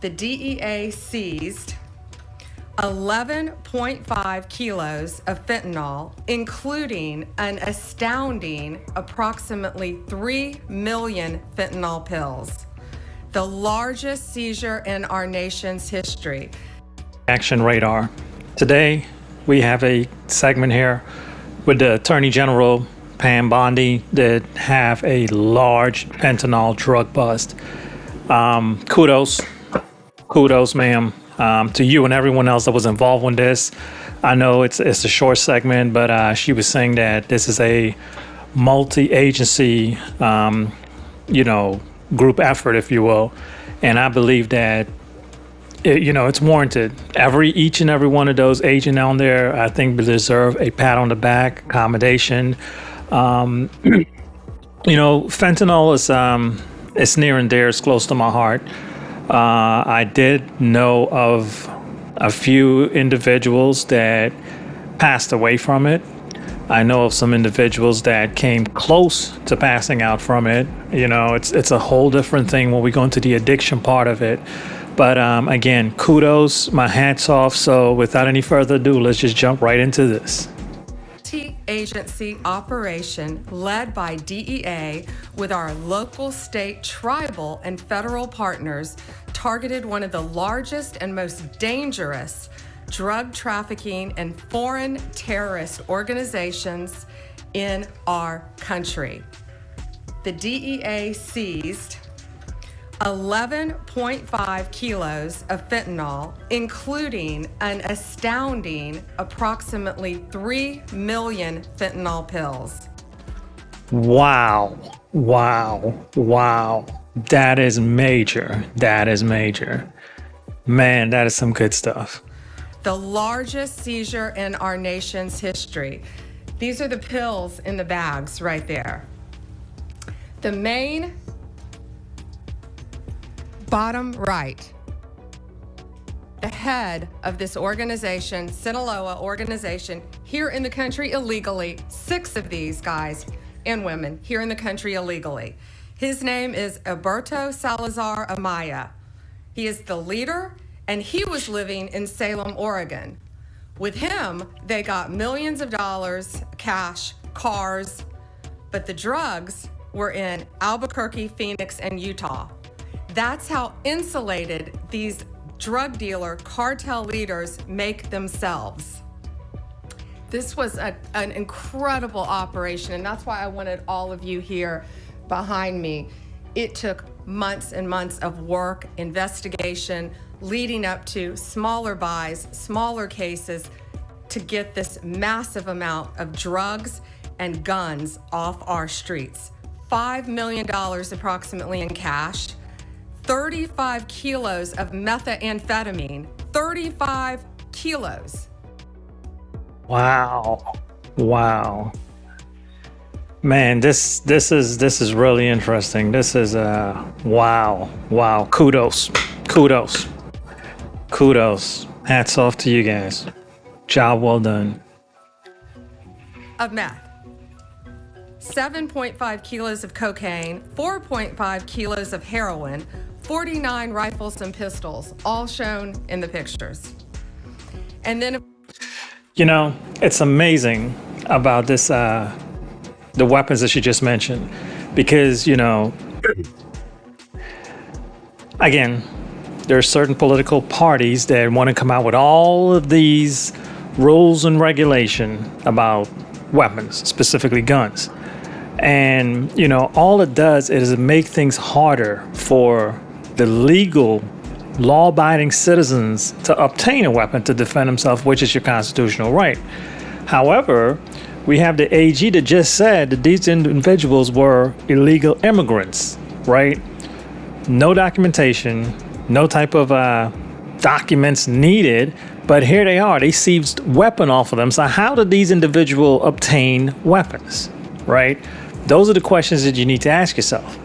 the DEA seized 11.5 kilos of fentanyl, including an astounding approximately 3 million fentanyl pills, the largest seizure in our nation's history. Action Radar. Today, we have a segment here with the Attorney General Pam Bondi that have a large fentanyl drug bust. Kudos, ma'am, to you and everyone else that was involved with this. I know it's a short segment, but she was saying that this is a multi-agency, group effort, if you will, and I believe that it's warranted. Each and every one of those agents down there, I think, deserve a pat on the back, accommodation. Fentanyl is near and dear. It's close to my heart. I did know of a few individuals that passed away from it. I know of some individuals that came close to passing out from it. It's a whole different thing when we go into the addiction part of it. But again, kudos, my hat's off. So without any further ado, let's just jump right into this. Multi-agency operation led by DEA with our local, state, tribal, and federal partners targeted one of the largest and most dangerous drug trafficking and foreign terrorist organizations in our country. The DEA seized 11.5 kilos of fentanyl, including an astounding approximately 3 million fentanyl pills. Wow. That is major. Man, that is some good stuff. The largest seizure in our nation's history. These are the pills in the bags right there. The main bottom right, the head of this organization, Sinaloa organization, here in the country illegally, 6 of these guys and women here in the country illegally. His name is Alberto Salazar Amaya. He is the leader, and he was living in Salem, Oregon. With him, they got millions of dollars, cash, cars, but the drugs were in Albuquerque, Phoenix, and Utah. That's how insulated these drug dealer cartel leaders make themselves. This was an incredible operation, and that's why I wanted all of you here behind me. It took months and months of work, investigation, leading up to smaller buys, smaller cases, to get this massive amount of drugs and guns off our streets. $5 million approximately in cash, 35 kilos of methamphetamine, 35 kilos. Wow. Man, this is really interesting. This is wow. Kudos. Hats off to you guys. Job well done. Of meth. 7.5 kilos of cocaine, 4.5 kilos of heroin, 49 rifles and pistols, all shown in the pictures. And then, it's amazing about this, the weapons that you just mentioned, because, again, there are certain political parties that want to come out with all of these rules and regulation about weapons, specifically guns. And, all it does is make things harder for the legal, law-abiding citizens to obtain a weapon to defend themselves, which is your constitutional right. However, we have the AG that just said that these individuals were illegal immigrants, right? No documentation, no type of documents needed, but here they are. They seized weapon off of them. So how did these individuals obtain weapons, right? Those are the questions that you need to ask yourself.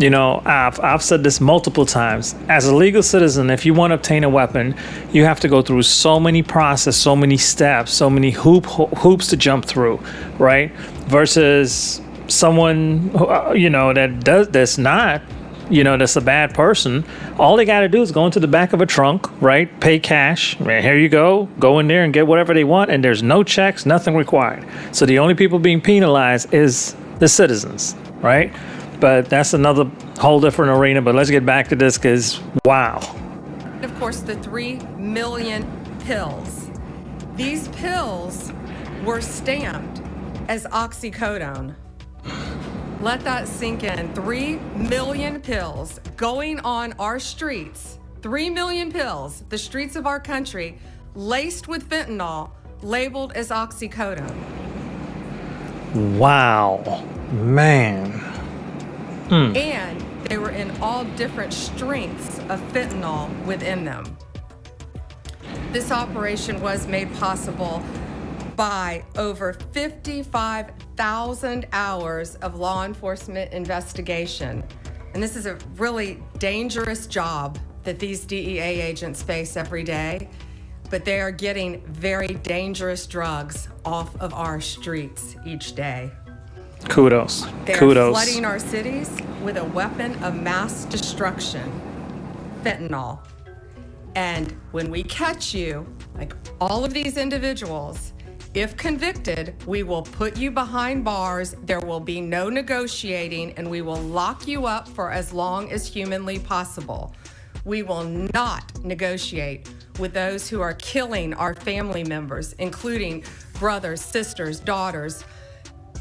I've said this multiple times. As a legal citizen, if you want to obtain a weapon, you have to go through so many processes, so many steps, so many hoops to jump through, right? Versus someone, that does this not that's a bad person, all they got to do is go into the back of a trunk, right? Pay cash. Here you go in there and get whatever they want. And there's no checks, nothing required. So the only people being penalized is the citizens, right? But that's another whole different arena. But let's get back to this because, wow. Of course, the 3 million pills. These pills were stamped as oxycodone. Let that sink in. 3 million pills going on our streets. 3 million pills, the streets of our country, laced with fentanyl, labeled as oxycodone. Wow, man. And they were in all different strengths of fentanyl within them. This operation was made possible by over 55,000 hours of law enforcement investigation. And this is a really dangerous job that these DEA agents face every day, but they are getting very dangerous drugs off of our streets each day. Kudos. They're flooding our cities with a weapon of mass destruction, fentanyl. And when we catch you, like all of these individuals, if convicted, we will put you behind bars. There will be no negotiating, and we will lock you up for as long as humanly possible. We will not negotiate with those who are killing our family members, including brothers, sisters, daughters,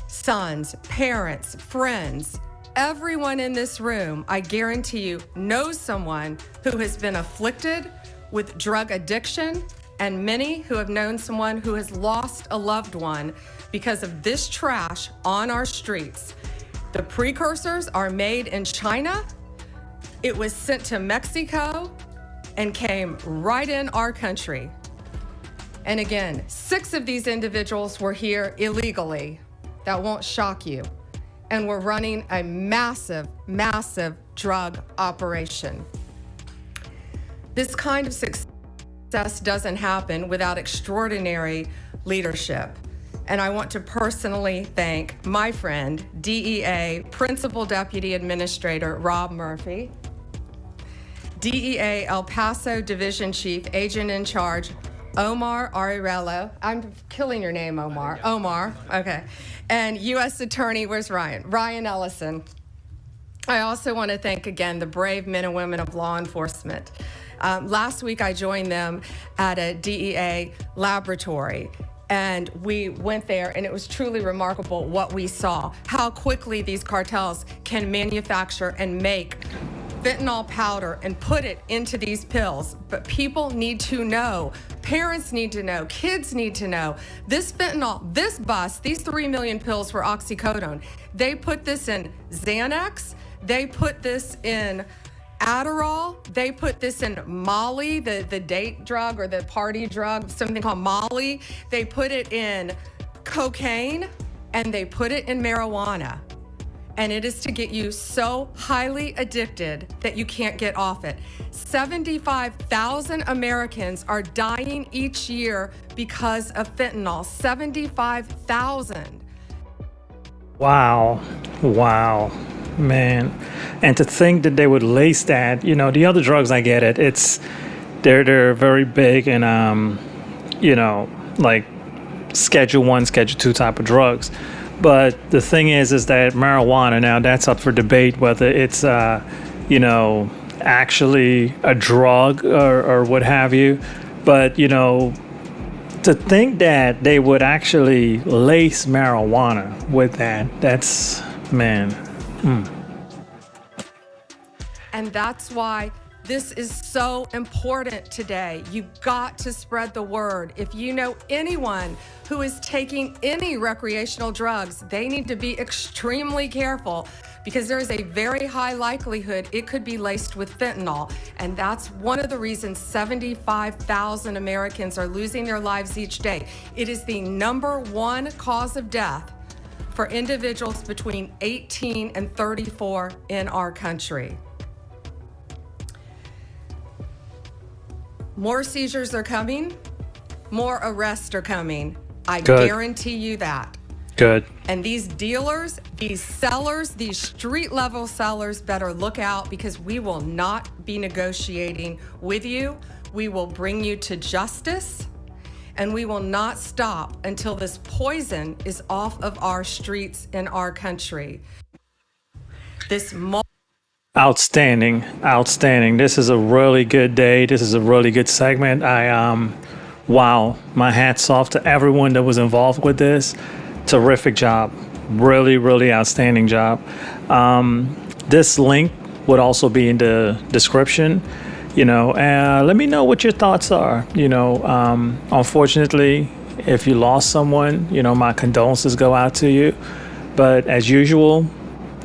sons, parents, friends. Everyone in this room, I guarantee you, knows someone who has been afflicted with drug addiction, and many who have known someone who has lost a loved one because of this trash on our streets. The precursors are made in China. It was sent to Mexico and came right in our country. And again, 6 of these individuals were here illegally. That won't shock you. And we're running a massive, massive drug operation. This kind of success doesn't happen without extraordinary leadership. And I want to personally thank my friend, DEA Principal Deputy Administrator Rob Murphy, DEA El Paso Division Chief Agent in Charge Omar Ariello. I'm killing your name, Omar. Omar, okay. And U.S. Attorney, where's Ryan? Ryan Ellison. I also want to thank again the brave men and women of law enforcement. Last week I joined them at a DEA laboratory, and we went there, and it was truly remarkable what we saw, how quickly these cartels can manufacture and make fentanyl powder and put it into these pills. But people need to know, parents need to know, kids need to know, this fentanyl, this bus, these 3 million pills were oxycodone. They put this in Xanax, they put this in Adderall, they put this in Molly, the date drug or the party drug, something called Molly. They put it in cocaine, and they put it in marijuana. And it is to get you so highly addicted that you can't get off it. 75,000 Americans are dying each year because of fentanyl. 75,000. Wow, man. And to think that they would lace that, the other drugs, I get it. They're very big and, like Schedule 1, Schedule 2 type of drugs. But the thing is that marijuana, now that's up for debate whether it's, actually a drug or what have you. But, to think that they would actually lace marijuana with that's, man. And that's why this is so important today. You've got to spread the word. If you know anyone who is taking any recreational drugs, they need to be extremely careful, because there is a very high likelihood it could be laced with fentanyl. And that's one of the reasons 75,000 Americans are losing their lives each day. It is the #1 cause of death for individuals between 18 and 34 in our country. More seizures are coming, more arrests are coming. I Good. guarantee you that. Good. And these dealers, these sellers, these street level sellers better look out, because we will not be negotiating with you. We will bring you to justice, and we will not stop until this poison is off of our streets in our country. Outstanding, outstanding. This is a really good day. This is a really good segment. Wow, my hat's off to everyone that was involved with this. Terrific job. Really, really outstanding job. This link would also be in the description. Let me know what your thoughts are. Unfortunately, if you lost someone, my condolences go out to you. But as usual,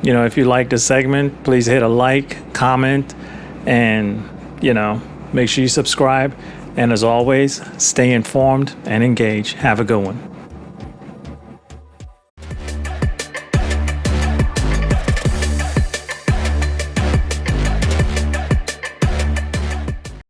if you like the segment, please hit a like, comment, and, make sure you subscribe. And as always, stay informed and engage. Have a good one.